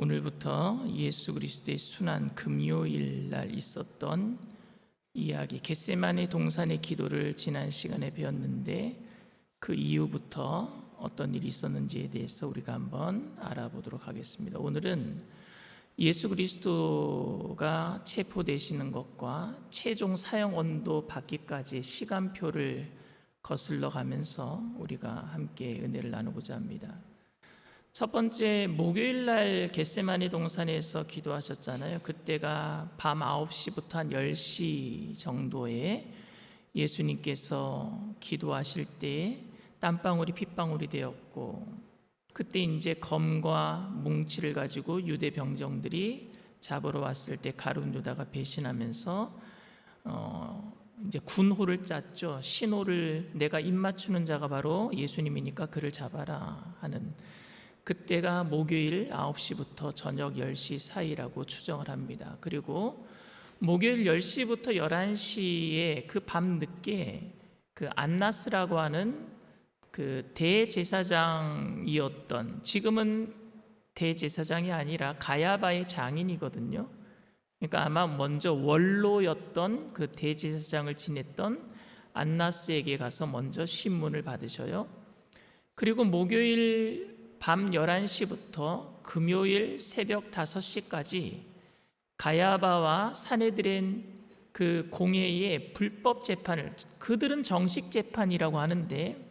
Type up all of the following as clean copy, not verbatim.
오늘부터 예수 그리스도의 순환 금요일 날 있었던 이야기, 겟세마네 동산의 기도를 지난 시간에 배웠는데 그 이후부터 어떤 일이 있었는지에 대해서 우리가 한번 알아보도록 하겠습니다. 오늘은 예수 그리스도가 체포되시는 것과 최종 사형 언도 받기까지의 시간표를 거슬러 가면서 우리가 함께 은혜를 나누고자 합니다. 첫 번째, 목요일 날 겟세마네 동산에서 기도하셨잖아요. 그때가 밤 9시부터 한 10시 정도에 예수님께서 기도하실 때 땀방울이 핏방울이 되었고, 그때 이제 검과 뭉치를 가지고 유대 병정들이 잡으러 왔을 때 가룟 유다가 배신하면서 이제 군호를 짰죠. 신호를, 내가 입 맞추는 자가 바로 예수님이니까 그를 잡아라 하는, 그때가 목요일 9시부터 저녁 10시 사이라고 추정을 합니다. 그리고 목요일 10시부터 11시에 그 밤늦게 그 안나스라고 하는 그 대제사장이었던, 지금은 대제사장이 아니라 가야바의 장인이거든요. 그러니까 아마 먼저 원로였던 그 대제사장을 지냈던 안나스에게 가서 먼저 신문을 받으셔요. 그리고 목요일 밤 11시부터 금요일 새벽 5시까지 가야바와 사내들의 그 공회의 불법 재판을, 그들은 정식 재판이라고 하는데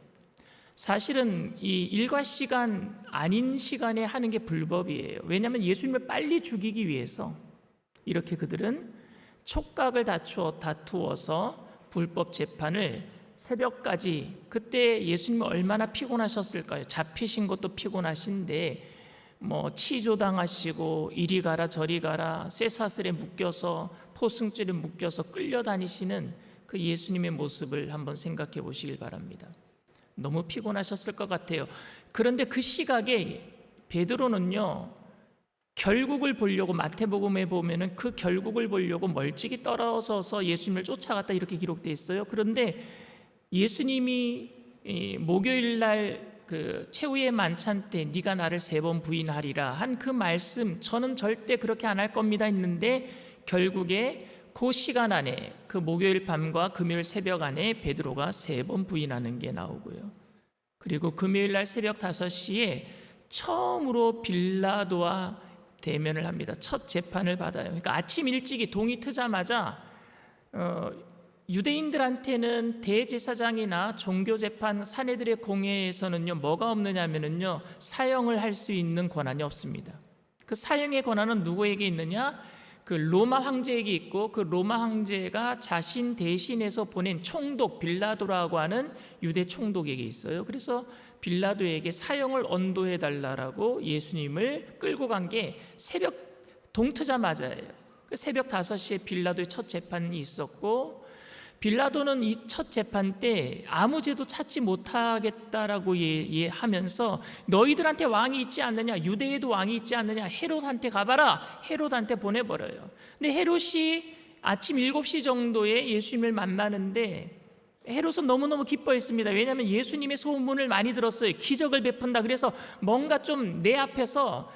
사실은 이 일과 시간 아닌 시간에 하는 게 불법이에요. 왜냐하면 예수님을 빨리 죽이기 위해서 이렇게 그들은 촉각을 다투어서 불법 재판을 새벽까지, 그때 예수님은 얼마나 피곤하셨을까요? 잡히신 것도 피곤하신데 뭐 치조당하시고 이리 가라 저리 가라 쇠사슬에 묶여서 포승줄에 묶여서 끌려다니시는 그 예수님의 모습을 한번 생각해 보시길 바랍니다. 너무 피곤하셨을 것 같아요. 그런데 그 시각에 베드로는요, 결국을 보려고, 마태복음에 보면은 그 결국을 보려고 멀찍이 떨어져서 예수님을 쫓아갔다 이렇게 기록되어 있어요. 그런데 예수님이 목요일 날 그 최후의 만찬 때 네가 나를 3번 부인하리라 한 그 말씀, 저는 절대 그렇게 안 할 겁니다 했는데 결국에 그 시간 안에, 그 목요일 밤과 금요일 새벽 안에 베드로가 3번 부인하는 게 나오고요. 그리고 금요일 날 새벽 5시에 처음으로 빌라도와 대면을 합니다. 첫 재판을 받아요. 그러니까 아침 일찍이 동이 트자마자 유대인들한테는 대제사장이나 종교재판 사내들의 공회에서는요, 뭐가 없느냐면요, 사형을 할 수 있는 권한이 없습니다. 그 사형의 권한은 누구에게 있느냐? 그 로마 황제에게 있고, 그 로마 황제가 자신 대신해서 보낸 총독 빌라도라고 하는 유대 총독에게 있어요. 그래서 빌라도에게 사형을 언도해 달라고 예수님을 끌고 간 게 새벽 동트자마자예요. 그 새벽 5시에 빌라도의 첫 재판이 있었고, 빌라도는 이 첫 재판 때 아무 죄도 찾지 못하겠다라고 하면서 너희들한테 왕이 있지 않느냐, 유대에도 왕이 있지 않느냐, 헤롯한테 가봐라, 헤롯한테 보내버려요. 근데 헤롯이 아침 7시 정도에 예수님을 만나는데 헤롯은 너무너무 기뻐했습니다. 왜냐하면 예수님의 소문을 많이 들었어요. 기적을 베푼다. 그래서 뭔가 좀 내 앞에서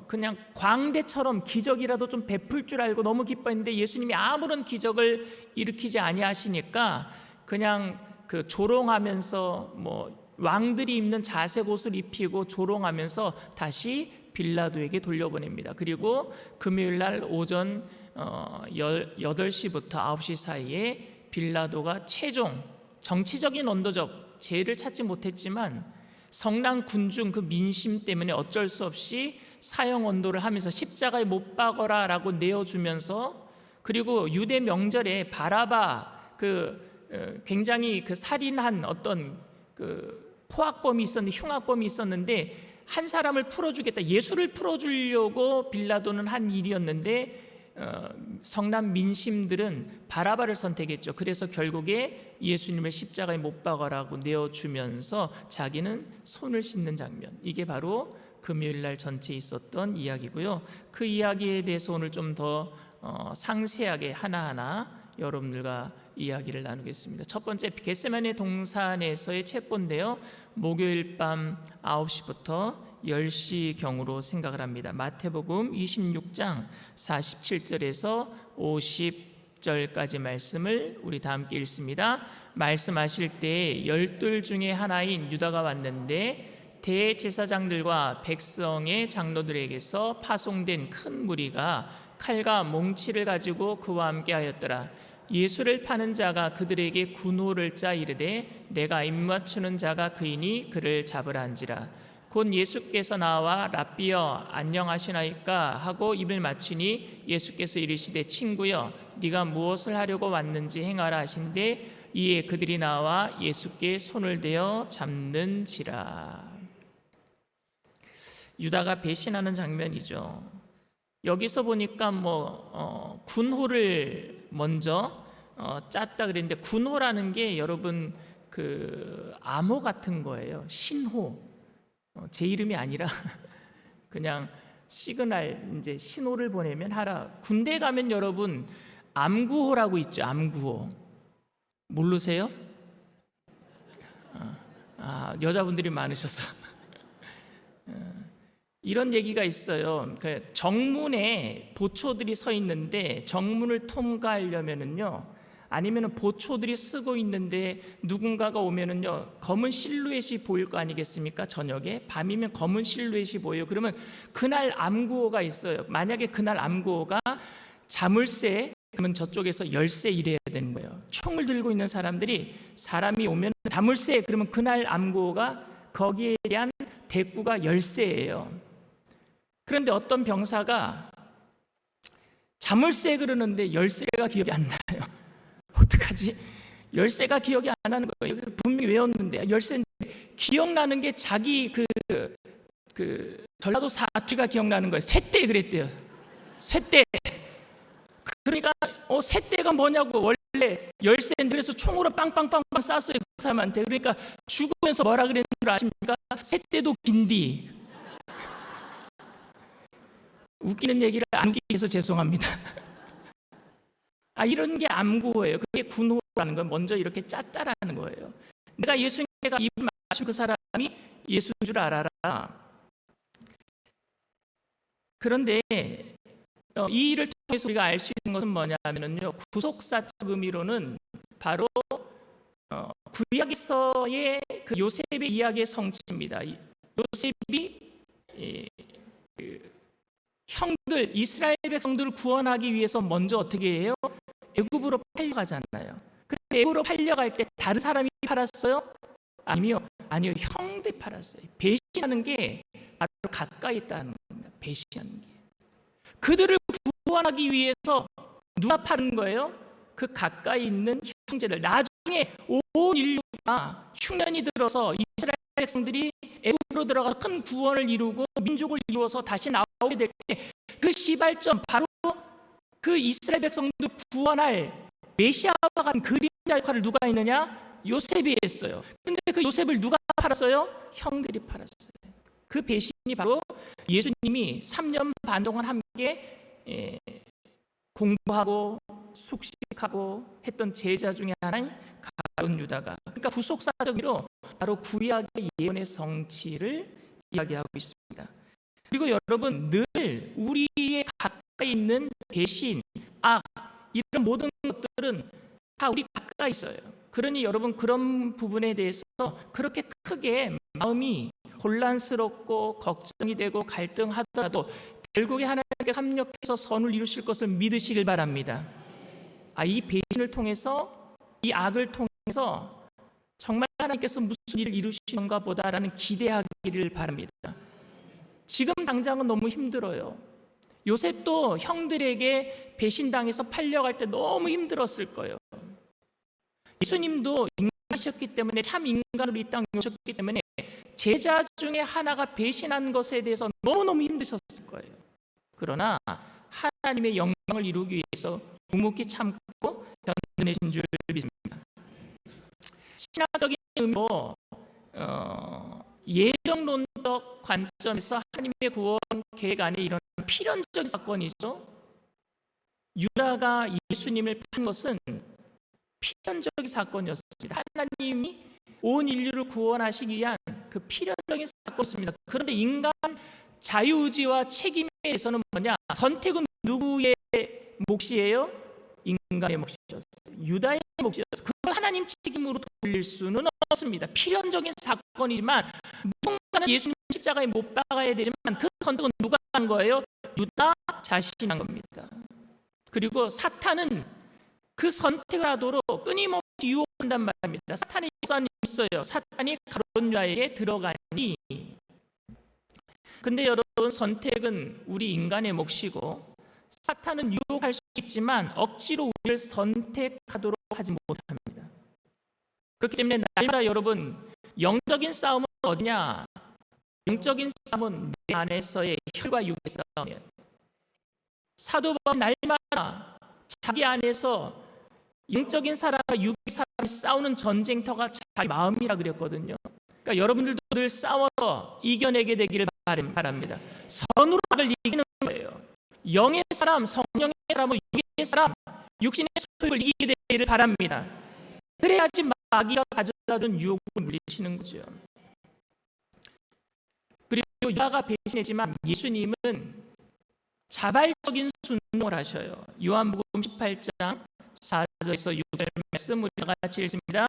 그냥 광대처럼 기적이라도 좀 베풀 줄 알고 너무 기뻐했는데 예수님이 아무런 기적을 일으키지 아니하시니까 그냥 그 조롱하면서 뭐 왕들이 입는 자색 옷을 입히고 조롱하면서 다시 빌라도에게 돌려보냅니다. 그리고 금요일 날 오전 8시부터 9시 사이에 빌라도가 최종 정치적인 언도적 죄를 찾지 못했지만 성난 군중 그 민심 때문에 어쩔 수 없이 사형 언도를 하면서 십자가에 못 박어라 라고 내어주면서, 그리고 유대 명절에 바라바 굉장히 그 살인한 어떤 그 포악범이 있었는데, 흉악범이 있었는데 한 사람을 풀어주겠다, 예수를 풀어주려고 빌라도는 한 일이었는데 성난 민심들은 바라바를 선택했죠. 그래서 결국에 예수님을 십자가에 못 박아라고 내어주면서 자기는 손을 씻는 장면, 이게 바로 금요일 날 전체에 있었던 이야기고요. 그 이야기에 대해서 오늘 좀 더 상세하게 하나하나 여러분들과 이야기를 나누겠습니다. 첫 번째, 겟세마네 동산에서의 체포인데요, 목요일 밤 9시부터 10시경으로 생각을 합니다. 마태복음 26장 47절에서 50절까지 말씀을 우리 다 함께 읽습니다. 말씀하실 때 12 중에 하나인 유다가 왔는데 대제사장들과 백성의 장로들에게서 파송된 큰 무리가 칼과 몽치를 가지고 그와 함께 하였더라. 예수를 파는 자가 그들에게 군호를 짜 이르되 내가 입맞추는 자가 그이니 그를 잡으라 한지라. 곧 예수께서 나와 랍비여 안녕하시나이까 하고 입을 맞추니 예수께서 이르시되 친구여 네가 무엇을 하려고 왔는지 행하라 하신대 이에 그들이 나와 예수께 손을 대어 잡는지라. 유다가 배신하는 장면이죠. 여기서 보니까 군호를 먼저 짰다 그랬는데, 군호라는 게 여러분 그 암호 같은 거예요. 신호. 제 이름이 아니라 그냥 시그널, 이제 신호를 보내면 하라. 군대 가면 여러분 암구호라고 있죠. 암구호 모르세요? 여자분들이 많으셔서 이런 얘기가 있어요. 정문에 보초들이 서 있는데 정문을 통과하려면은요, 아니면은 보초들이 쓰고 있는데 누군가가 오면은요, 검은 실루엣이 보일 거 아니겠습니까? 저녁에 밤이면 검은 실루엣이 보여요. 그러면 그날 암구호가 있어요. 만약에 그날 암구호가 자물쇠, 그러면 저쪽에서 열쇠 이래야 되는 거예요. 총을 들고 있는 사람이 오면 자물쇠, 그러면 그날 암구호가 거기에 대한 대꾸가 열쇠예요. 그런데 어떤 병사가 자물쇠 그러는데 열쇠가 기억이 안 나요. 어떡하지? 열쇠가 기억이 안 나는 거예요. 분명히 외웠는데 열쇠인데 기억나는 게 자기 그 전라도 사투리가 기억나는 거예요. 쇳대 그랬대요. 쇳대. 그러니까 쇳대가 뭐냐고, 원래 열쇠인데 그래서 총으로 빵빵빵빵 쐈어요, 그 사람한테. 그러니까 죽으면서 뭐라 그랬는 줄 아십니까? 쇳대도 긴디. 웃기는 얘기를 안 웃기게 해서 죄송합니다. 이런 게 암구호예요. 그게 군호라는 건 먼저 이렇게 짰다라는 거예요. 내가 예수님께가 입을 맞춘 그 사람이 예수인 줄 알아라. 그런데 이 일을 통해서 우리가 알 수 있는 것은 뭐냐면요, 구속사적 의미로는 바로 구약에서의 그 요셉의 이야기의 성취입니다. 요셉이 형들, 이스라엘 백성들을 구원하기 위해서 먼저 어떻게 해요? 애굽으로 팔려가잖아요. 그런데 애굽으로 팔려갈 때 다른 사람이 팔았어요? 아니요, 형들이 팔았어요. 배신하는 게 바로 가까이 있다는 겁니다. 배신하는 게. 그들을 구원하기 위해서 누가 파는 거예요? 그 가까이 있는 형제들. 나중에 온 인류가 흉년이 들어서 이스라엘 백성들이 애굽으로 들어가서 큰 구원을 이루고 민족을 이루어서 다시 나오게 될 때 그 시발점, 바로 그 이스라엘 백성들 구원할 메시아와 같은 그림자 역할을 누가 했느냐? 요셉이 했어요. 근데 그 요셉을 누가 팔았어요? 형들이 팔았어요. 그 배신이 바로 예수님이 3년 반 동안 함께 공부하고 숙식하고 했던 제자 중에 하나인 가룟 유다가, 그러니까 구속사적 의미로 바로 구약의 예언의 성취를 이야기하고 있습니다. 그리고 여러분, 늘 우리의 가까이 있는 배신, 악, 이런 모든 것들은 다 우리 가까이 있어요. 그러니 여러분, 그런 부분에 대해서 그렇게 크게 마음이 혼란스럽고 걱정이 되고 갈등하더라도 결국에 하나님께서 합력해서 선을 이루실 것을 믿으시길 바랍니다. 이 배신을 통해서, 이 악을 통해서 정말 하나님께서 무슨 일을 이루시는가 보다라는 기대하기를 바랍니다. 지금 당장은 너무 힘들어요. 요셉도 형들에게 배신당해서 팔려갈 때 너무 힘들었을 거예요. 예수님도 인간이셨기 때문에, 참 인간으로 이 땅에 오셨기 때문에 제자 중에 하나가 배신한 것에 대해서 너무너무 힘드셨을 거예요. 그러나 하나님의 영광을 이루기 위해서 묵묵히 참고 견뎌내신 줄 믿습니다. 신학적인 의미로 예정론적 관점에서 하나님의 구원 계획 안에 일어난 필연적인 사건이죠. 유다가 예수님을 판 것은 필연적인 사건이었습니다. 하나님이 온 인류를 구원하시기 위한 그 필연적인 사건이었습니다. 그런데 인간 자유의지와 책임에 대해서는 뭐냐? 선택은 누구의 몫이에요? 인간의 몫이었어요. 유다의 몫이었어요. 그걸 하나님 책임으로 돌릴 수는 없습니다. 필연적인 사건이지만 누군가는 예수님 십자가에 못 박아야 되지만 그 선택은 누가 한 거예요? 유다 자신이 한 겁니다. 그리고 사탄은 그 선택을 하도록 끊임없이 유혹한단 말입니다. 사탄의 역사는 있어요. 사탄이 가룟 유다에게 들어가니. 근데 여러분, 선택은 우리 인간의 몫이고 사탄은 유혹할 수 있지만 억지로 우리를 선택하도록 하지 못합니다. 그렇기 때문에 날마다 여러분, 영적인 싸움은 어디냐? 영적인 싸움은 내 안에서의 혈과 육의 싸움이에요. 사도 바울은 날마다 자기 안에서 영적인 사람과 육의 사람이 싸우는 전쟁터가 자기 마음이라 그랬거든요. 그러니까 여러분들도 늘 싸워서 이겨내게 되기를 바랍니다. 선으로 악을 이기는 거예요. 영의 사람, 성령의 사람은 육의 사람, 육신의 소욕을 이기게 되기를 바랍니다. 그래야지 마귀가 가져다준 유혹을 물리치는 거죠. 그리고 유다가 배신했지만 예수님은 자발적인 순종을 하셔요. 요한복음 18장 4절에서 6절 말씀 우리가 같이 읽습니다.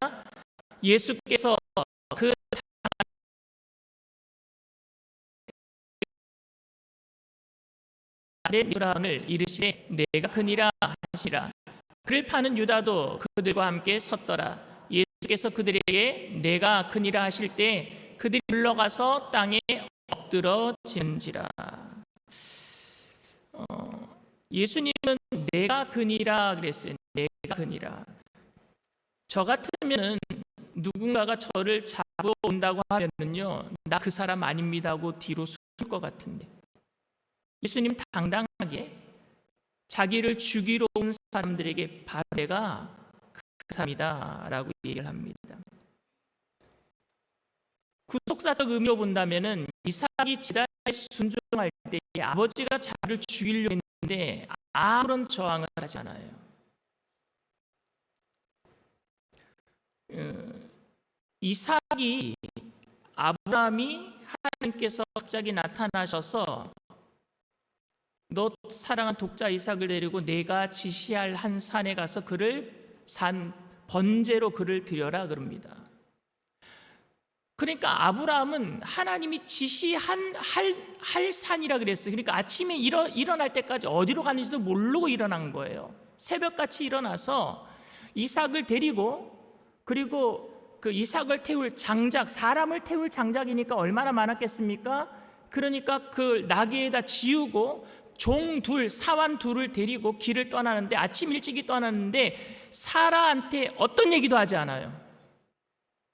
예수께서 그 아랫유랑을 이르시되 내가 그니라 하시라. 그를 파는 유다도 그들과 함께 섰더라. 예수께서 그들에게 내가 그니라 하실 때 그들이 물러가서 땅에 엎드러지는지라. 예수님은 내가 그니라 그랬어요. 내가 그니라. 저 같으면은 누군가가 저를 잡으러 온다고 하면은요, 나 그 사람 아닙니다 하고 뒤로 숨을 것 같은데, 예수님 당당하게 자기를 죽이러 온 사람들에게 바로 내가 그 사람이다 라고 얘기를 합니다. 구속사적 의미로 본다면은 이삭이 지단에 순종할 때 아버지가 자기를 죽이려고 했는데 아무런 저항을 하지 않아요. 이삭이 아브라함이 하나님께서 갑자기 나타나셔서 너 사랑한 독자 이삭을 데리고 내가 지시할 한 산에 가서 그를 번제로 그를 드려라 그럽니다. 그러니까 아브라함은 하나님이 지시한 할 산이라 그랬어요. 그러니까 아침에 일어날 때까지 어디로 가는지도 모르고 일어난 거예요. 새벽같이 일어나서 이삭을 데리고, 그리고 그 이삭을 태울 장작, 사람을 태울 장작이니까 얼마나 많았겠습니까? 그러니까 그 나귀에다 지우고 종 둘, 사환 둘을 데리고 길을 떠나는데, 아침 일찍이 떠났는데 사라한테 어떤 얘기도 하지 않아요.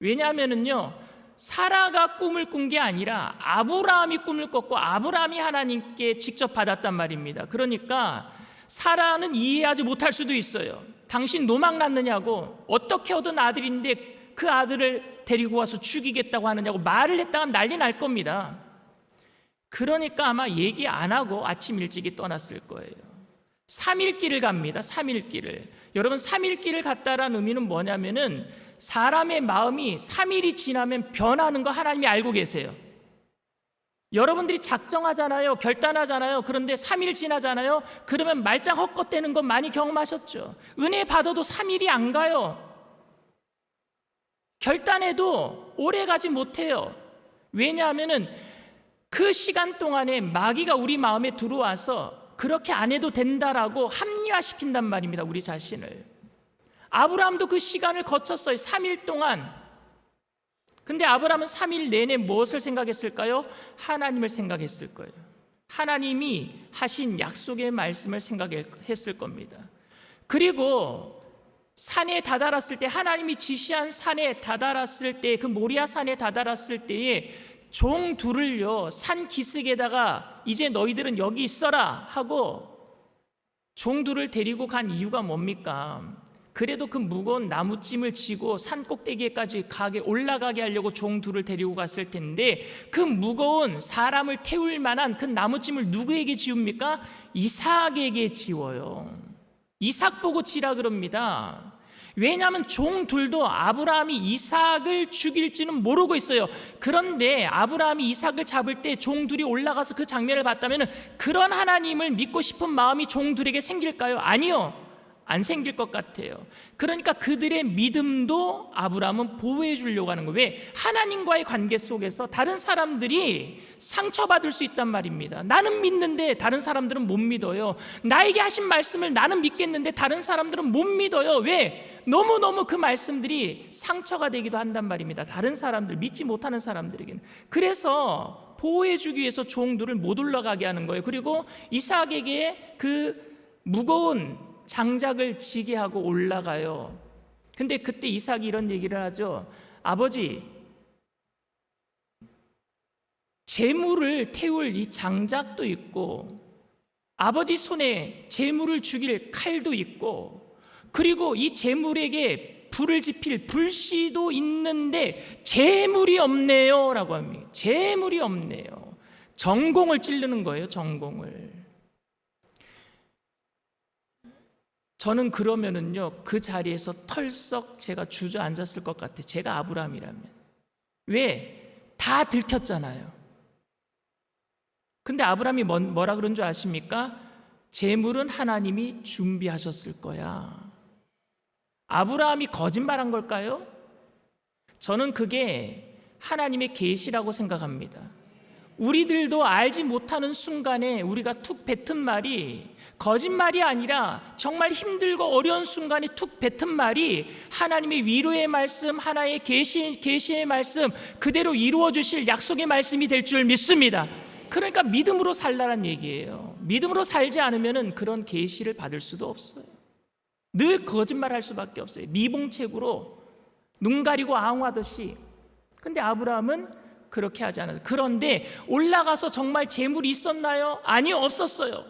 왜냐하면은요, 사라가 꿈을 꾼 게 아니라 아브라함이 꿈을 꿨고 아브라함이 하나님께 직접 받았단 말입니다. 그러니까 사라는 이해하지 못할 수도 있어요. 당신 노망 났느냐고, 어떻게 얻은 아들인데 그 아들을 데리고 와서 죽이겠다고 하느냐고 말을 했다가 난리 날 겁니다. 그러니까 아마 얘기 안 하고 아침 일찍이 떠났을 거예요. 3일 길을 갑니다. 3일 길을. 여러분, 3일 길을 갔다라는 의미는 뭐냐면은 사람의 마음이 3일이 지나면 변하는 거 하나님이 알고 계세요. 여러분들이 작정하잖아요. 결단하잖아요. 그런데 3일 지나잖아요. 그러면 말짱 헛것대는 건 많이 경험하셨죠. 은혜 받아도 3일이 안 가요. 결단해도 오래 가지 못해요. 왜냐하면은 그 시간 동안에 마귀가 우리 마음에 들어와서 그렇게 안 해도 된다라고 합리화시킨단 말입니다. 우리 자신을. 아브라함도 그 시간을 거쳤어요. 3일 동안. 근데 아브라함은 3일 내내 무엇을 생각했을까요? 하나님을 생각했을 거예요. 하나님이 하신 약속의 말씀을 생각했을 겁니다. 그리고 산에 다다랐을 때, 하나님이 지시한 산에 다다랐을 때, 그 모리아 산에 다다랐을 때에 종 둘을요, 산 기슭에다가 이제 너희들은 여기 있어라 하고 종 둘을 데리고 간 이유가 뭡니까? 그래도 그 무거운 나무짐을 지고 산 꼭대기에까지 올라가게 하려고 종 둘을 데리고 갔을 텐데, 그 무거운 사람을 태울 만한 그 나무짐을 누구에게 지웁니까? 이삭에게 지워요. 이삭 보고 지라 그럽니다. 왜냐하면 종들도 아브라함이 이삭을 죽일지는 모르고 있어요. 그런데 아브라함이 이삭을 잡을 때 종들이 올라가서 그 장면을 봤다면 그런 하나님을 믿고 싶은 마음이 종들에게 생길까요? 아니요, 안 생길 것 같아요. 그러니까 그들의 믿음도 아브라함은 보호해 주려고 하는 거예요. 왜? 하나님과의 관계 속에서 다른 사람들이 상처받을 수 있단 말입니다. 나는 믿는데 다른 사람들은 못 믿어요. 나에게 하신 말씀을 나는 믿겠는데 다른 사람들은 못 믿어요. 왜? 너무너무 그 말씀들이 상처가 되기도 한단 말입니다. 다른 사람들, 믿지 못하는 사람들에게는. 그래서 보호해 주기 위해서 종들을 못 올라가게 하는 거예요. 그리고 이삭에게 그 무거운 장작을 지게 하고 올라가요. 근데 그때 이삭이 이런 얘기를 하죠. 아버지, 재물을 태울 이 장작도 있고 아버지 손에 재물을 죽일 칼도 있고 그리고 이 재물에게 불을 지필 불씨도 있는데 재물이 없네요 라고 합니다. 재물이 없네요. 전공을 찌르는 거예요. 전공을. 저는 그러면은요, 그 자리에서 털썩 제가 주저앉았을 것 같아요. 제가 아브라함이라면. 왜? 다 들켰잖아요. 근데 아브라함이 뭐라 그런 줄 아십니까? 재물은 하나님이 준비하셨을 거야. 아브라함이 거짓말한 걸까요? 저는 그게 하나님의 계시라고 생각합니다. 우리들도 알지 못하는 순간에 우리가 툭 뱉은 말이 거짓말이 아니라 정말 힘들고 어려운 순간에 툭 뱉은 말이 하나님의 위로의 말씀, 하나의 계시의 말씀 그대로 이루어 주실 약속의 말씀이 될 줄 믿습니다. 그러니까 믿음으로 살라는 얘기예요. 믿음으로 살지 않으면 그런 계시를 받을 수도 없어요. 늘 거짓말할 수밖에 없어요. 미봉책으로 눈 가리고 아웅하듯이. 근데 아브라함은 그렇게 하지 않아요. 그런데 올라가서 정말 재물이 있었나요? 아니요, 없었어요.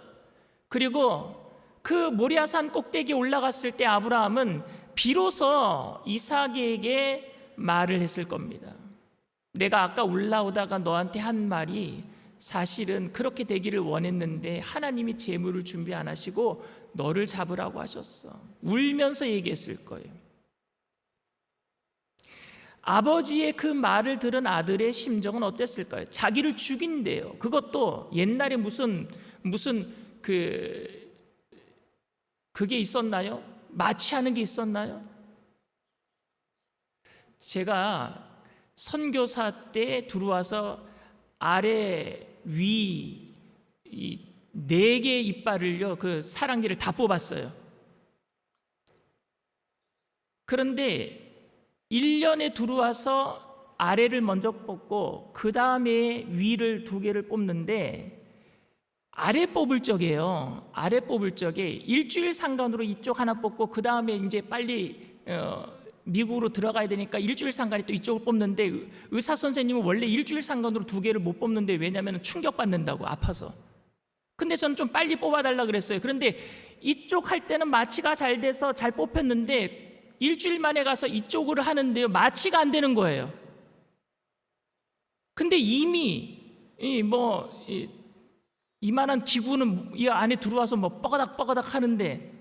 그리고 그 모리아산 꼭대기에 올라갔을 때 아브라함은 비로소 이삭에게 말을 했을 겁니다. 내가 아까 올라오다가 너한테 한 말이 사실은 그렇게 되기를 원했는데 하나님이 재물을 준비 안 하시고 너를 잡으라고 하셨어. 울면서 얘기했을 거예요. 아버지의 그 말을 들은 아들의 심정은 어땠을까요? 자기를 죽인대요. 그것도 옛날에 무슨 그게 있었나요? 마취하는 게 있었나요? 제가 선교사 때 들어와서 아래 위 이 4개의 이빨을요, 그 사랑니를 다 뽑았어요. 그런데 1년에 들어와서 아래를 먼저 뽑고 그 다음에 위를 2개를 뽑는데 아래 뽑을 적에요. 아래 뽑을 적에 일주일 상간으로 이쪽 하나 뽑고 그 다음에 이제 빨리 미국으로 들어가야 되니까 일주일 상간에 또 이쪽을 뽑는데 의사 선생님은 원래 일주일 상간으로 2개를 못 뽑는데 왜냐하면 충격받는다고 아파서. 근데 저는 좀 빨리 뽑아달라 그랬어요. 그런데 이쪽 할 때는 마취가 잘 돼서 잘 뽑혔는데 일주일 만에 가서 이쪽으로 하는데요, 마취가 안 되는 거예요. 근데 이미 이만한 기구는 이 안에 들어와서 뭐 뻐가닥 하는데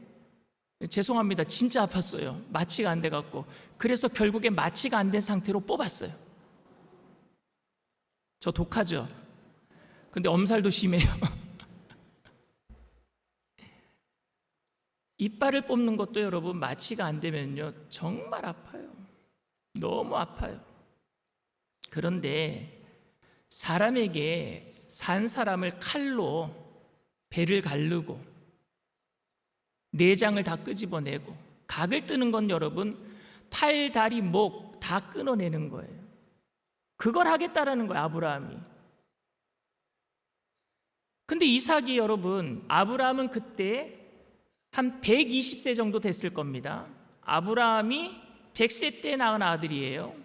죄송합니다. 진짜 아팠어요. 마취가 안 돼갖고. 그래서 결국에 마취가 안 된 상태로 뽑았어요. 저 독하죠? 근데 엄살도 심해요. 이빨을 뽑는 것도 여러분 마취가 안 되면요 정말 아파요. 너무 아파요. 그런데 사람에게 산 사람을 칼로 배를 가르고 내장을 다 끄집어내고 각을 뜨는 건 여러분 팔, 다리, 목 다 끊어내는 거예요. 그걸 하겠다라는 거예요, 아브라함이. 근데 이삭이 여러분, 아브라함은 그때 한 120세 정도 됐을 겁니다. 아브라함이 100세 때 낳은 아들이에요.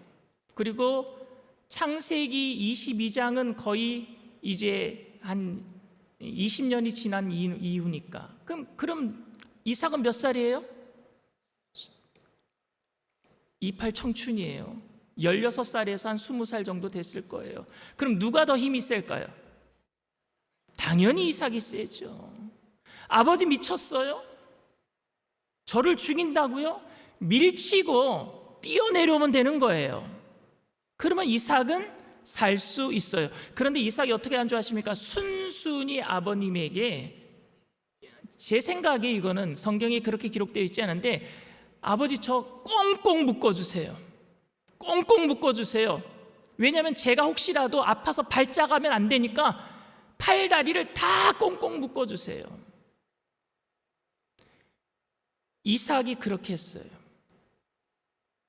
그리고 창세기 22장은 거의 이제 한 20년이 지난 이후니까. 그럼 이삭은 몇 살이에요? 28 청춘이에요. 16살에서 한 20살 정도 됐을 거예요. 그럼 누가 더 힘이 셀까요? 당연히 이삭이 세죠. 아버지 미쳤어요? 저를 죽인다고요? 밀치고 뛰어내려오면 되는 거예요. 그러면 이삭은 살 수 있어요. 그런데 이삭이 어떻게 안주하십니까? 순순히 아버님에게, 제 생각에 이거는 성경에 그렇게 기록되어 있지 않은데, 아버지 저 꽁꽁 묶어주세요. 꽁꽁 묶어주세요. 왜냐하면 제가 혹시라도 아파서 발작하면 안 되니까 팔 다리를 다 꽁꽁 묶어주세요. 이삭이 그렇게 했어요.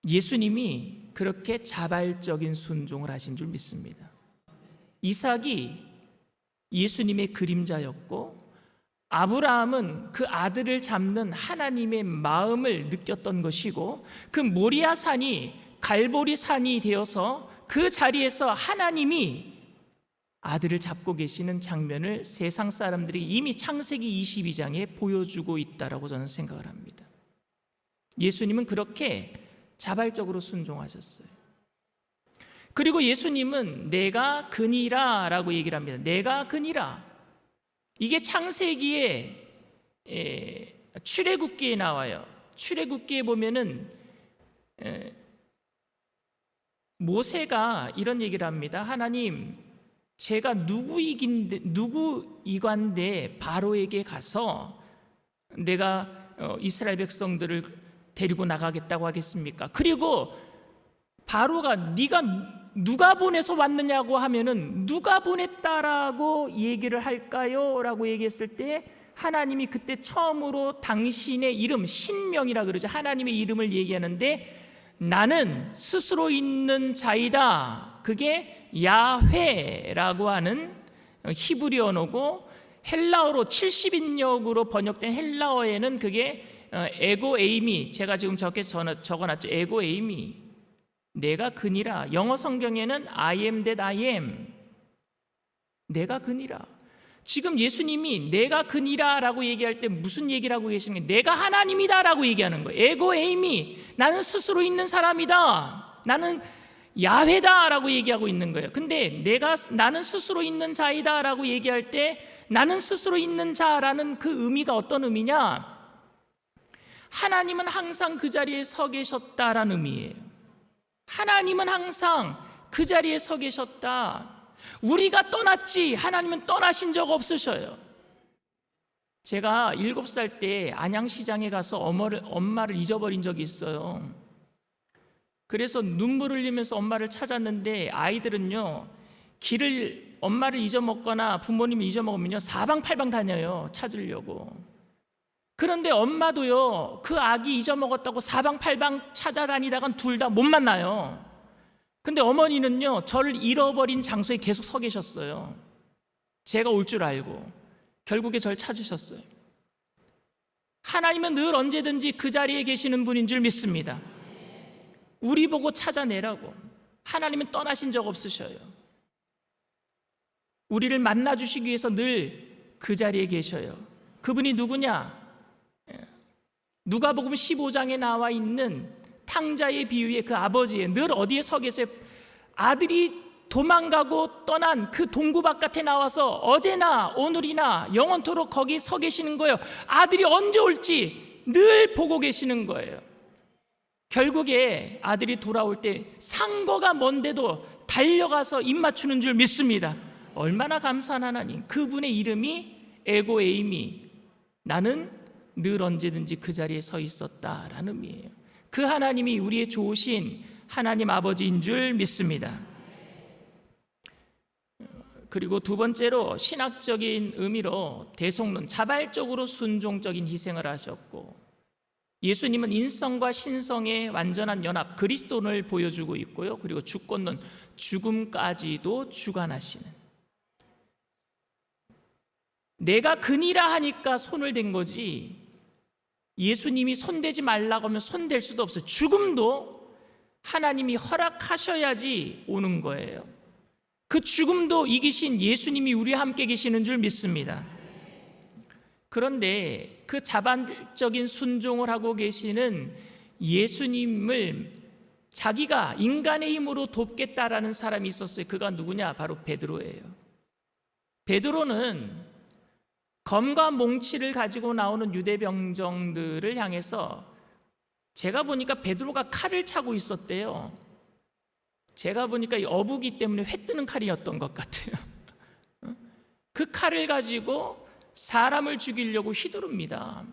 예수님이 그렇게 자발적인 순종을 하신 줄 믿습니다. 이삭이 예수님의 그림자였고, 아브라함은 그 아들을 잡는 하나님의 마음을 느꼈던 것이고, 그 모리아 산이 갈보리 산이 되어서 그 자리에서 하나님이 아들을 잡고 계시는 장면을 세상 사람들이 이미 창세기 22장에 보여주고 있다라고 저는 생각을 합니다. 예수님은 그렇게 자발적으로 순종하셨어요. 그리고 예수님은 내가 그니라 라고 얘기를 합니다. 내가 그니라. 이게 창세기에 출애굽기에 나와요. 출애굽기에 보면은 모세가 이런 얘기를 합니다. 하나님, 제가 누구이관데 바로에게 가서 내가 이스라엘 백성들을 데리고 나가겠다고 하겠습니까? 그리고 바로가 네가 누가 보내서 왔느냐고 하면은 누가 보냈다라고 얘기를 할까요? 라고 얘기했을 때 하나님이 그때 처음으로 당신의 이름, 신명이라 그러죠. 하나님의 이름을 얘기하는데, 나는 스스로 있는 자이다. 그게 야훼라고 하는 히브리 언어고, 헬라어로 70인역으로 번역된 헬라어에는 그게 에고 에이미, 제가 지금 적어놨죠. 에고 에이미, 내가 그니라. 영어 성경에는 I am that I am, 내가 그니라. 지금 예수님이 내가 그니라 라고 얘기할 때 무슨 얘기를 하고 계시는 거예요? 내가 하나님이다 라고 얘기하는 거예요. 에고 에이미, 나는 스스로 있는 사람이다, 나는 야훼다 라고 얘기하고 있는 거예요. 근데 나는 스스로 있는 자이다 라고 얘기할 때 나는 스스로 있는 자라는 그 의미가 어떤 의미냐? 하나님은 항상 그 자리에 서 계셨다라는 의미예요. 하나님은 항상 그 자리에 서 계셨다. 우리가 떠났지 하나님은 떠나신 적 없으셔요. 제가 7살 때 안양시장에 가서 엄마를 잊어버린 적이 있어요. 그래서 눈물 흘리면서 엄마를 찾았는데, 아이들은요, 길을 엄마를 잊어먹거나 부모님을 잊어먹으면요 사방팔방 다녀요, 찾으려고. 그런데 엄마도요, 그 아기 잊어먹었다고 사방팔방 찾아다니다간 둘 다 못 만나요. 근데 어머니는요, 저를 잃어버린 장소에 계속 서 계셨어요. 제가 올 줄 알고 결국에 저를 찾으셨어요. 하나님은 늘 언제든지 그 자리에 계시는 분인 줄 믿습니다. 우리 보고 찾아내라고. 하나님은 떠나신 적 없으셔요. 우리를 만나주시기 위해서 늘 그 자리에 계셔요. 그분이 누구냐? 누가복음 15장에 나와 있는 탕자의 비유의 그 아버지예요. 늘 어디에 서 계세요? 아들이 도망가고 떠난 그 동구 바깥에 나와서 어제나 오늘이나 영원토록 거기 서 계시는 거예요. 아들이 언제 올지 늘 보고 계시는 거예요. 결국에 아들이 돌아올 때 상거가 먼데도 달려가서 입 맞추는 줄 믿습니다. 얼마나 감사한 하나님. 그분의 이름이 에고 에이미, 나는 늘 언제든지 그 자리에 서 있었다라는 의미예요. 그 하나님이 우리의 좋으신 하나님 아버지인 줄 믿습니다. 그리고 두 번째로 신학적인 의미로 대속론, 자발적으로 순종적인 희생을 하셨고, 예수님은 인성과 신성의 완전한 연합, 그리스도를 보여주고 있고요. 그리고 주권론, 죽음까지도 주관하시는, 내가 그니라 하니까 손을 댄 거지, 예수님이 손대지 말라고 하면 손댈 수도 없어요. 죽음도 하나님이 허락하셔야지 오는 거예요. 그 죽음도 이기신 예수님이 우리와 함께 계시는 줄 믿습니다. 그런데 그 자발적인 순종을 하고 계시는 예수님을 자기가 인간의 힘으로 돕겠다라는 사람이 있었어요. 그가 누구냐? 바로 베드로예요. 베드로는 검과 몽치를 가지고 나오는 유대 병정들을 향해서 제가 보니까 베드로가 칼을 차고 있었대요. 제가 보니까 이 어부기 때문에 회 뜨는 칼이었던 것 같아요. 그 칼을 가지고 사람을 죽이려고 휘두릅니다.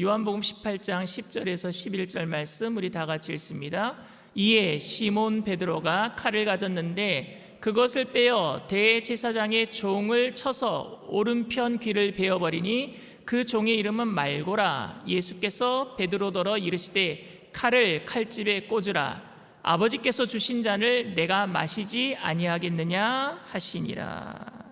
요한복음 18장 10절에서 11절 말씀 우리 다 같이 읽습니다. 이에 시몬 베드로가 칼을 가졌는데 그것을 빼어 대제사장의 종을 쳐서 오른편 귀를 베어버리니 그 종의 이름은 말고라. 예수께서 베드로더러 이르시되 칼을 칼집에 꽂으라. 아버지께서 주신 잔을 내가 마시지 아니하겠느냐 하시니라.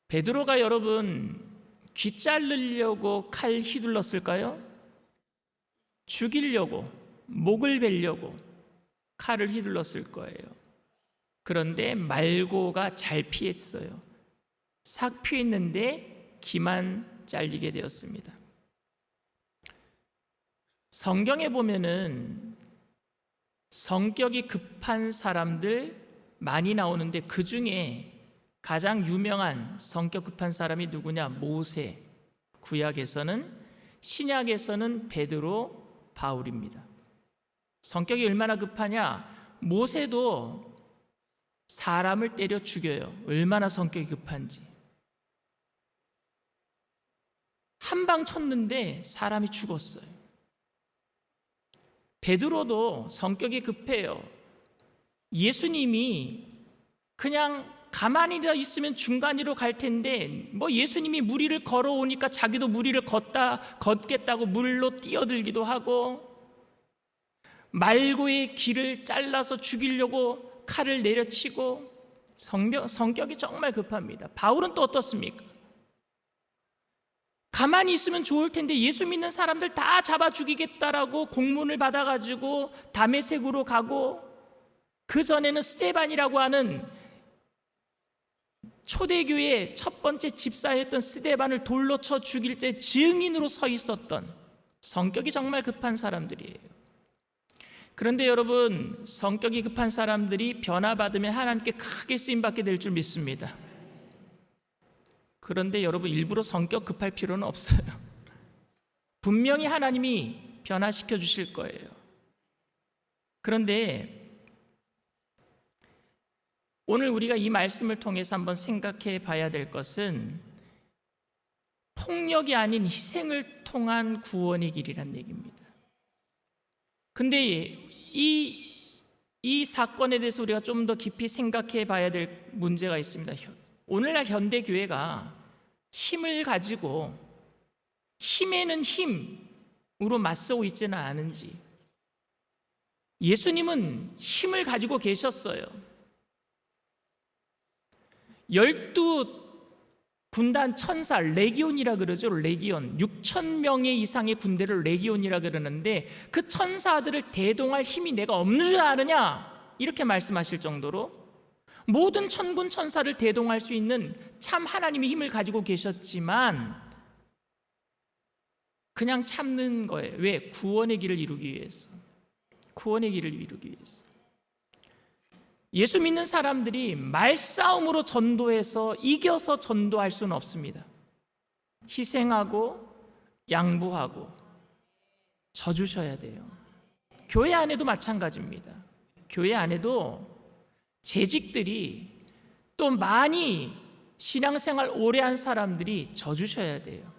베드로가 여러분 귀 자르려고 칼 휘둘렀을까요? 죽이려고, 목을 베려고 칼을 휘둘렀을 거예요. 그런데 말고가 잘 피했어요. 싹 피했는데 귀만 잘리게 되었습니다. 성경에 보면은 성격이 급한 사람들 많이 나오는데 그 중에 가장 유명한 성격 급한 사람이 누구냐? 모세. 구약에서는, 신약에서는 베드로, 바울입니다. 성격이 얼마나 급하냐? 모세도 사람을 때려 죽여요. 얼마나 성격이 급한지. 한 방 쳤는데 사람이 죽었어요. 베드로도 성격이 급해요. 예수님이 그냥 가만히 있으면 중간으로 갈 텐데 뭐 예수님이 무리를 걸어오니까 자기도 무리를 걷겠다고 물로 뛰어들기도 하고, 말고의 귀를 잘라서 죽이려고 칼을 내려치고, 성격이 정말 급합니다. 바울은 또 어떻습니까? 가만히 있으면 좋을 텐데 예수 믿는 사람들 다 잡아 죽이겠다라고 공문을 받아가지고 다메섹으로 가고, 그 전에는 스데반이라고 하는 초대교회 첫 번째 집사였던 스데반을 돌로 쳐 죽일 때 증인으로 서 있었던, 성격이 정말 급한 사람들이에요. 그런데 여러분, 성격이 급한 사람들이 변화받으면 하나님께 크게 쓰임받게 될 줄 믿습니다. 그런데 여러분, 일부러 성격 급할 필요는 없어요. 분명히 하나님이 변화시켜 주실 거예요. 그런데 오늘 우리가 이 말씀을 통해서 한번 생각해 봐야 될 것은 폭력이 아닌 희생을 통한 구원의 길이란 얘기입니다. 근데 이 사건에 대해서 우리가 좀 더 깊이 생각해 봐야 될 문제가 있습니다. 오늘날 현대교회가 힘을 가지고 힘에는 힘으로 맞서고 있지는 않은지, 예수님은 힘을 가지고 계셨어요. 12군단 천사, 레기온이라 그러죠. 레기온, 6,000명의 이상의 군대를 레기온이라 그러는데 그 천사들을 대동할 힘이 내가 없는 줄 아느냐, 이렇게 말씀하실 정도로 모든 천군 천사를 대동할 수 있는 참 하나님의 힘을 가지고 계셨지만 그냥 참는 거예요. 왜? 구원의 길을 이루기 위해서. 구원의 길을 이루기 위해서. 예수 믿는 사람들이 말싸움으로 전도해서 이겨서 전도할 수는 없습니다. 희생하고 양보하고 져주셔야 돼요. 교회 안에도 마찬가지입니다. 교회 안에도 재직들이, 또 많이 신앙생활 오래 한 사람들이 져주셔야 돼요.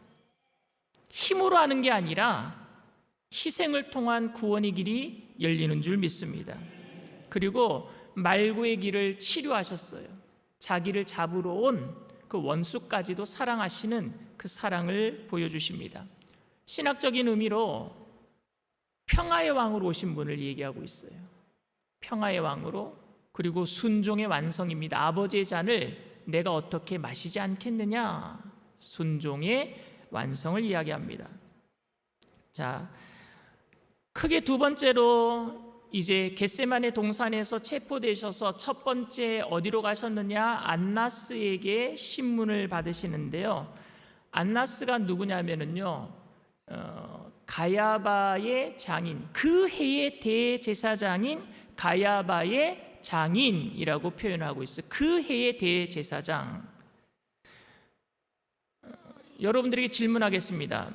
힘으로 하는 게 아니라 희생을 통한 구원의 길이 열리는 줄 믿습니다. 그리고 말고의 길을 치료하셨어요. 자기를 잡으러 온 그 원수까지도 사랑하시는 그 사랑을 보여주십니다. 신학적인 의미로 평화의 왕으로 오신 분을 얘기하고 있어요. 평화의 왕으로, 그리고 순종의 완성입니다. 아버지의 잔을 내가 어떻게 마시지 않겠느냐, 순종의 완성을 이야기합니다. 자, 크게 두 번째로 이제 겟세마네 동산에서 체포되셔서 첫 번째 어디로 가셨느냐? 안나스에게 신문을 받으시는데요. 안나스가 누구냐면은요, 가야바의 장인, 그 해의 대제사장인 가야바의 장인이라고 표현하고 있어요. 그 해의 대제사장. 여러분들에게 질문하겠습니다.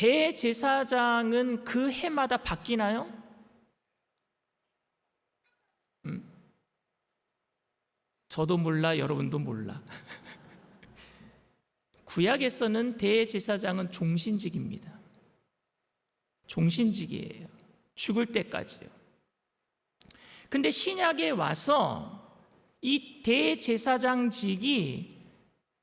대제사장은 그 해마다 바뀌나요? 저도 몰라, 여러분도 몰라. 구약에서는 대제사장은 종신직입니다. 종신직이에요. 죽을 때까지요. 근데 신약에 와서 이 대제사장직이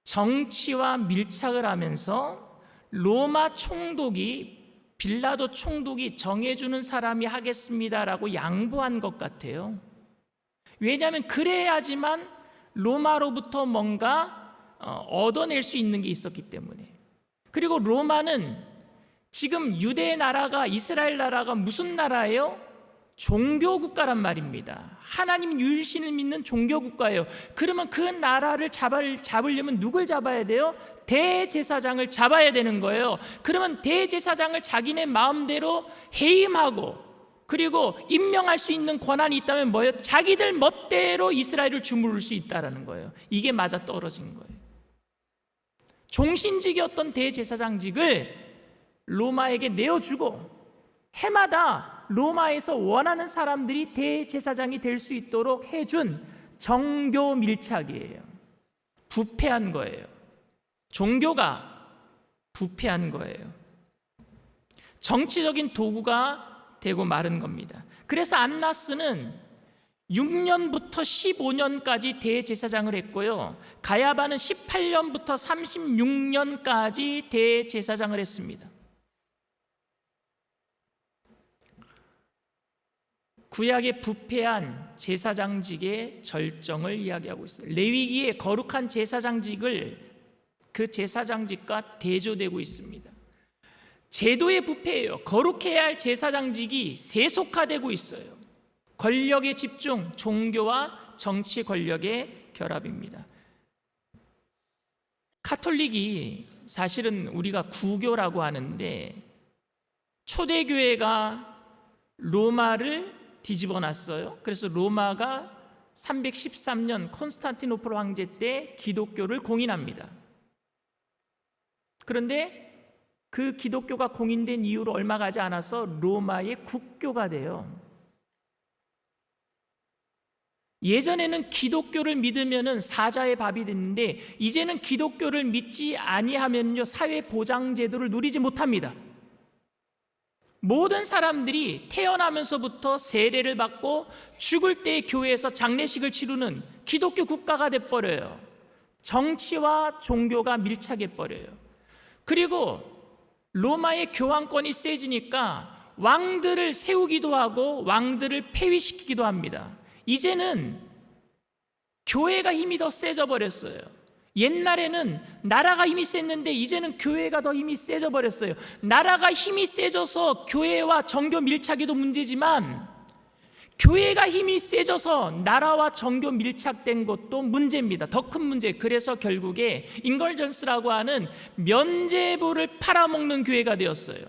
정치와 밀착을 하면서 로마 총독이, 빌라도 총독이 정해주는 사람이 하겠습니다라고 양보한 것 같아요. 왜냐하면 그래야지만 로마로부터 뭔가 얻어낼 수 있는 게 있었기 때문에. 그리고 로마는 지금 유대 나라가, 이스라엘 나라가 무슨 나라예요? 종교 국가란 말입니다. 하나님 유일신을 믿는 종교 국가예요. 그러면 그 나라를 잡으려면 누굴 잡아야 돼요? 대제사장을 잡아야 되는 거예요. 그러면 대제사장을 자기네 마음대로 해임하고 그리고 임명할 수 있는 권한이 있다면 뭐예요? 자기들 멋대로 이스라엘을 주무를 수 있다는 거예요. 이게 맞아 떨어진 거예요. 종신직이었던 대제사장직을 로마에게 내어주고 해마다 로마에서 원하는 사람들이 대제사장이 될 수 있도록 해준 정교 밀착이에요. 부패한 거예요. 종교가 부패한 거예요. 정치적인 도구가 되고 마른 겁니다. 그래서 안나스는 6년부터 15년까지 대제사장을 했고요. 가야바는 18년부터 36년까지 대제사장을 했습니다. 구약의 부패한 제사장직의 절정을 이야기하고 있어요. 레위기의 거룩한 제사장직을 그 제사장직과 대조되고 있습니다. 제도의 부패예요. 거룩해야 할 제사장직이 세속화되고 있어요. 권력의 집중, 종교와 정치 권력의 결합입니다. 카톨릭이 사실은 우리가 구교라고 하는데 초대교회가 로마를 뒤집어 놨어요. 그래서 로마가 313년 콘스탄티노플 황제 때 기독교를 공인합니다. 그런데 그 기독교가 공인된 이후로 얼마 가지 않아서 로마의 국교가 돼요. 예전에는 기독교를 믿으면은 사자의 밥이 됐는데 이제는 기독교를 믿지 아니하면요 사회 보장 제도를 누리지 못합니다. 모든 사람들이 태어나면서부터 세례를 받고 죽을 때 교회에서 장례식을 치르는 기독교 국가가 돼버려요. 정치와 종교가 밀착해버려요. 그리고 로마의 교황권이 세지니까 왕들을 세우기도 하고 왕들을 폐위시키기도 합니다. 이제는 교회가 힘이 더 세져 버렸어요. 옛날에는 나라가 힘이 셌는데 이제는 교회가 더 힘이 세져 버렸어요. 나라가 힘이 세져서 교회와 정교 밀착에도 문제지만 교회가 힘이 세져서 나라와 정교 밀착된 것도 문제입니다. 더 큰 문제. 그래서 결국에 인걸전스라고 하는 면죄부를 팔아먹는 교회가 되었어요.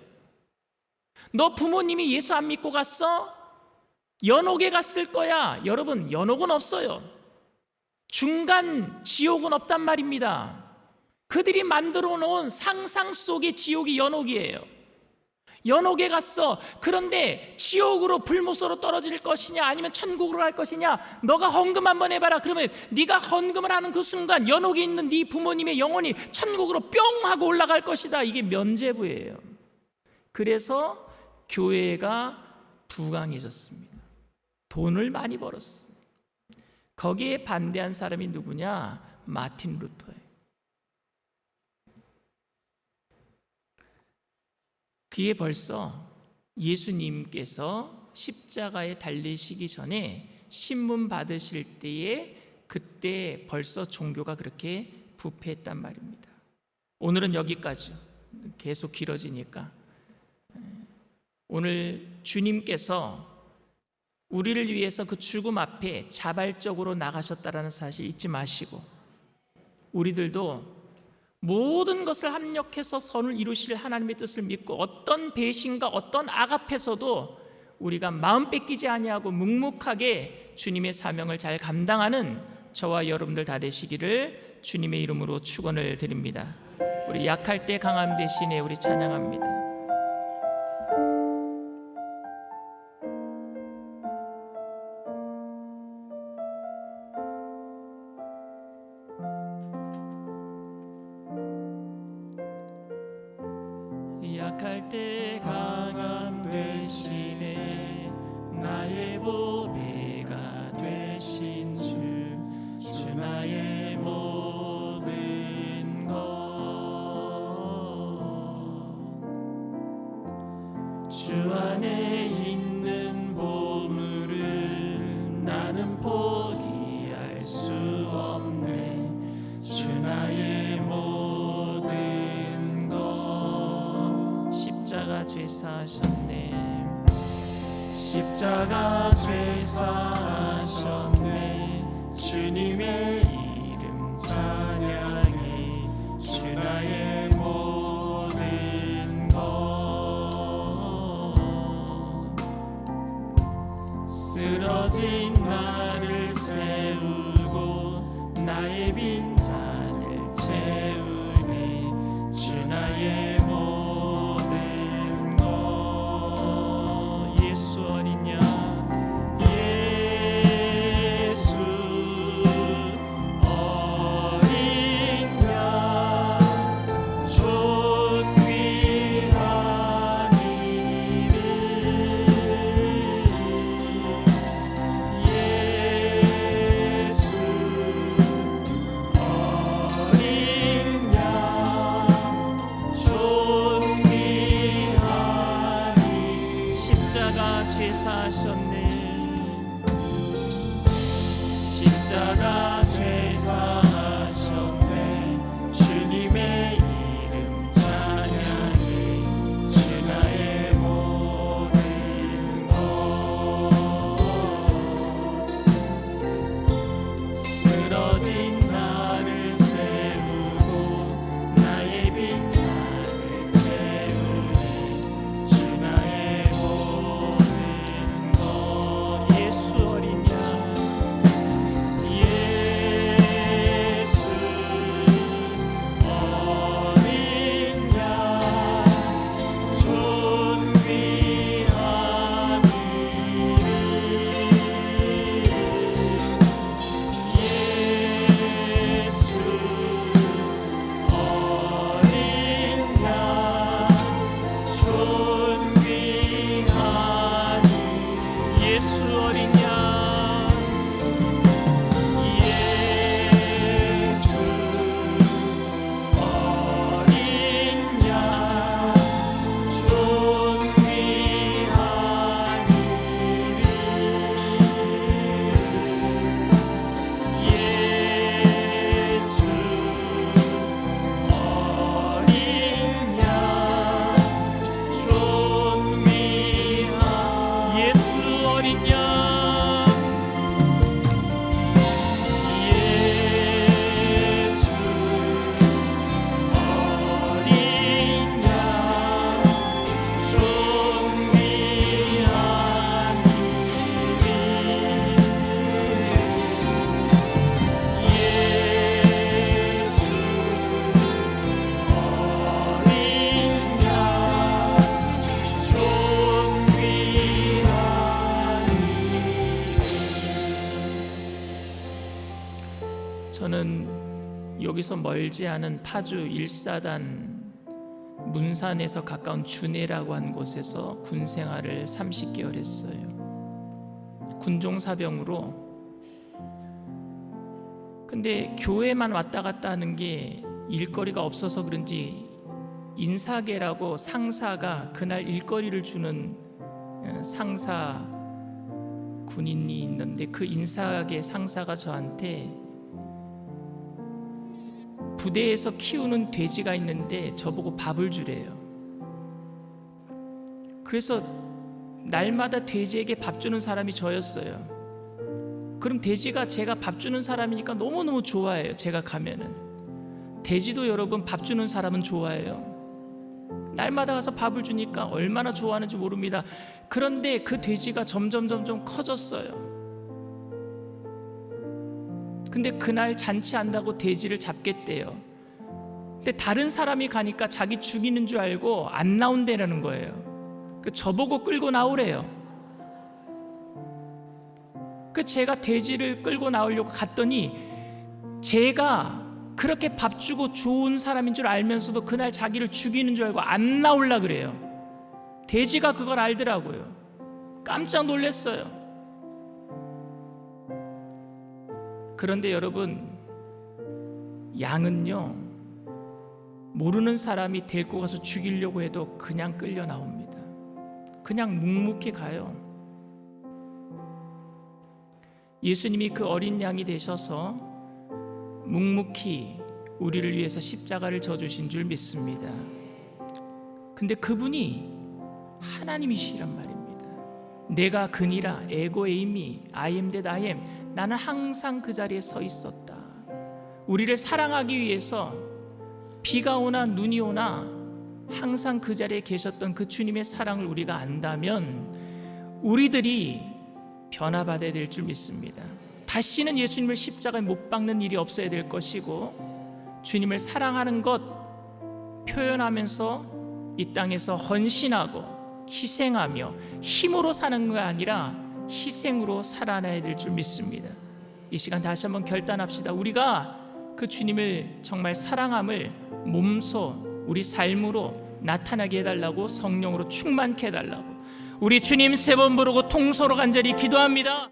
너 부모님이 예수 안 믿고 갔어? 연옥에 갔을 거야. 여러분, 연옥은 없어요. 중간 지옥은 없단 말입니다. 그들이 만들어 놓은 상상 속의 지옥이 연옥이에요. 연옥에 갔어. 그런데 지옥으로 불못으로 떨어질 것이냐 아니면 천국으로 갈 것이냐, 너가 헌금 한번 해봐라. 그러면 네가 헌금을 하는 그 순간 연옥에 있는 네 부모님의 영혼이 천국으로 뿅 하고 올라갈 것이다. 이게 면죄부예요. 그래서 교회가 부강해졌습니다. 돈을 많이 벌었어. 거기에 반대한 사람이 누구냐? 마틴 루터예요. 그게 벌써 예수님께서 십자가에 달리시기 전에 신문 받으실 때에 그때 벌써 종교가 그렇게 부패했단 말입니다. 오늘은 여기까지요. 계속 길어지니까. 오늘 주님께서 우리를 위해서 그 죽음 앞에 자발적으로 나가셨다는 사실 잊지 마시고, 우리들도 모든 것을 합력해서 선을 이루실 하나님의 뜻을 믿고 어떤 배신과 어떤 악 앞에서도 우리가 마음 뺏기지 아니하고 묵묵하게 주님의 사명을 잘 감당하는 저와 여러분들 다 되시기를 주님의 이름으로 축원을 드립니다. 우리 약할 때 강함 대신에 우리 찬양합니다. 약할 때 강함 되시네. 나의 보배가 되신 주 나의 모든 것. 주 안에 있는 보물을 나는 포기할 수 없네. 주 나의 모든 것. 십자가 죄사하셨네. 십자가 죄사하셨네. 주님의 이름 찬양해. 주 나의 모든 것. 쓰러진 나를 세우고 나의 빈잔을 채우네. 주 나의 모든 것. 예수 어린 양, 예수 어린 양, 존귀한 이름. 예수 어린 양, 존귀한 이름. 십자가 죄사하셨네. 십자가 죄사하셨네. 주님의 이름 찬양해. 주 나의 모든 것. 쓰러진 나를 세우고 나의 빈잔을 채우네. 주 나의 모든 것. 예수 어린 양, 예수 어린 양, 존귀한 이름. 예수 어린 양, 존귀한 이름. 예수 어린 양, 예수 어린 양, 존귀한 이름. 예수 어린 양, 존귀한. 예수 어린 양, 예수 어린 양, 존귀한 이름. 예수 어린 양, 존귀한 이름. 저는 여기서 멀지 않은 파주 일사단 문산에서 가까운 주내라고 한 곳에서 군 생활을 30개월 했어요. 군종사병으로. 근데 교회만 왔다 갔다 하는 게 일거리가 없어서 그런지 인사계라고 상사가 그날 일거리를 주는 상사 군인이 있는데, 그 인사계 상사가 저한테 부대에서 키우는 돼지가 있는데 저보고 밥을 주래요. 그래서 날마다 돼지에게 밥 주는 사람이 저였어요. 그럼 돼지가 제가 밥 주는 사람이니까 너무너무 좋아해요. 제가 가면은. 돼지도 여러분 밥 주는 사람은 좋아해요. 날마다 가서 밥을 주니까 얼마나 좋아하는지 모릅니다. 그런데 그 돼지가 점점 커졌어요. 근데 그날 잔치한다고 돼지를 잡겠대요. 근데 다른 사람이 가니까 자기 죽이는 줄 알고 안 나온다는 거예요. 저보고 끌고 나오래요. 제가 돼지를 끌고 나오려고 갔더니 제가 그렇게 밥 주고 좋은 사람인 줄 알면서도 그날 자기를 죽이는 줄 알고 안 나오려 그래요. 돼지가 그걸 알더라고요. 깜짝 놀랐어요. 그런데 여러분, 양은요, 모르는 사람이 데리고 가서 죽이려고 해도 그냥 끌려 나옵니다. 그냥 묵묵히 가요. 예수님이 그 어린 양이 되셔서 묵묵히 우리를 위해서 십자가를 져주신 줄 믿습니다. 근데 그분이 하나님이시란 말입니다. 내가 그니라, 에고 에이미, I am that I am. 나는 항상 그 자리에 서 있었다. 우리를 사랑하기 위해서 비가 오나 눈이 오나 항상 그 자리에 계셨던 그 주님의 사랑을 우리가 안다면 우리들이 변화받아야 될 줄 믿습니다. 다시는 예수님을 십자가에 못 박는 일이 없어야 될 것이고, 주님을 사랑하는 것 표현하면서 이 땅에서 헌신하고 희생하며 힘으로 사는 거 아니라 희생으로 살아나야 될 줄 믿습니다. 이 시간 다시 한번 결단합시다. 우리가 그 주님을 정말 사랑함을 몸소 우리 삶으로 나타나게 해달라고, 성령으로 충만케 해달라고 우리 주님 세 번 부르고 통소로 간절히 기도합니다.